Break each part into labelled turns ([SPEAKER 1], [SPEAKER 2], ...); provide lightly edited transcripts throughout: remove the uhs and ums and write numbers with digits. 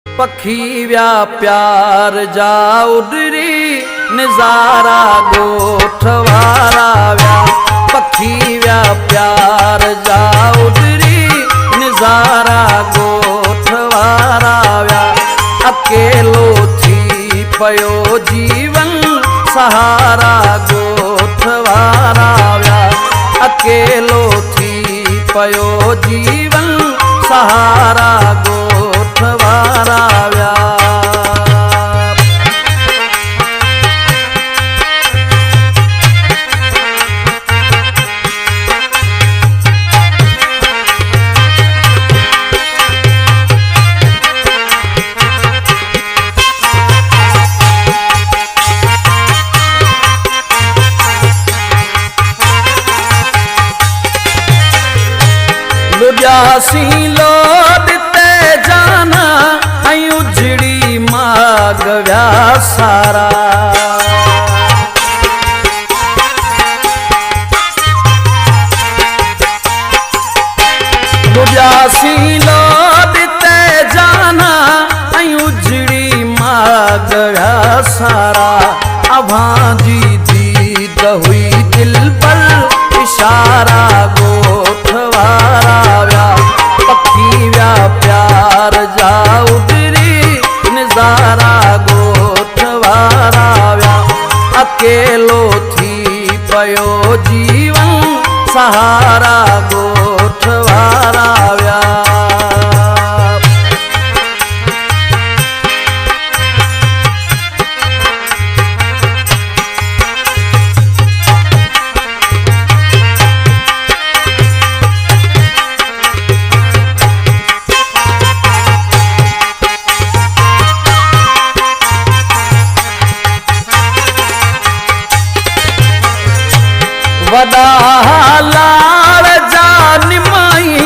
[SPEAKER 1] पखी व्या प्यार जा उडरी नजारा गोठवारा व्या। पखी व्या प्यार जा उडरी नजारा गोठवारा व्या। अकेलो थी पयो जीवन सहारा गोठवारा व्या। अकेलो थी पयो जीवन सहारा गोठवारा व्या। लुजासी लोडते जाना आई उजड़ी मागव्या सारा। लुजासी लोडते जाना आई उजड़ी मागव्या सारा। अभाजी दीद हुई दिल पर इशारा गोठवारा व्या। पखी व्या प्यार जा उडरी नजारा गोठवारा व्या। अकेलो थी पयो जीवन सहारा गोठवारा व्या। वदा लाड़ जा निमाई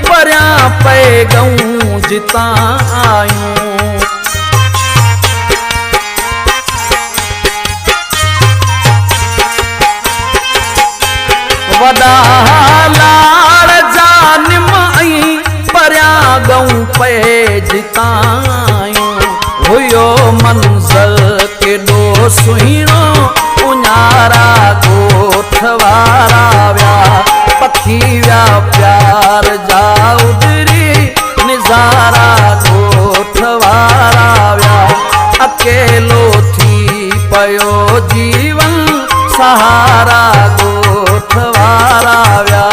[SPEAKER 1] परया पे गऊं जिता आयूं। वदा लाड़ जा निमाई परया गऊं पे जिता आयूं। हुयो मंज़ल के दो सुहिणो उन्यारा गोठवारा व्या। पखी व्या प्यार जा उडरी नजारा गोठवारा व्या। अकेलो थी पयो जीवन सहारा गोठवारा व्या।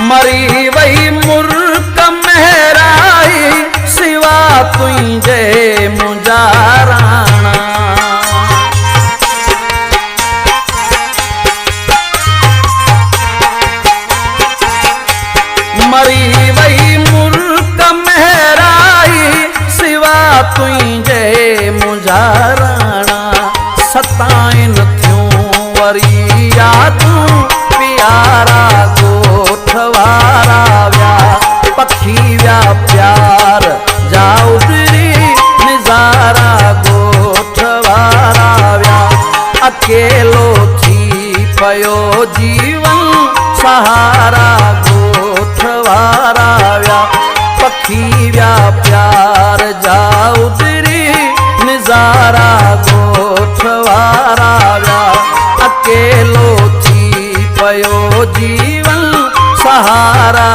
[SPEAKER 1] मरी वही मुर्क मेहराई सिवा तुझे मुजाराना। मरी वही मुर्क मेहराई सिवा तुझे मुजाराना। सताइन थ्यूं वरी यादूं प्यारा गोठवारा व्या। पखी व्या प्यार जा उडरी नजारा गोठवारा व्या। अकेलो थी पयो जीवन सहारा गोठवारा व्या। पखी व्या प्यार जा उडरी नजारा गोठवारा व्या। अकेलो थी पयो जीवन सहारा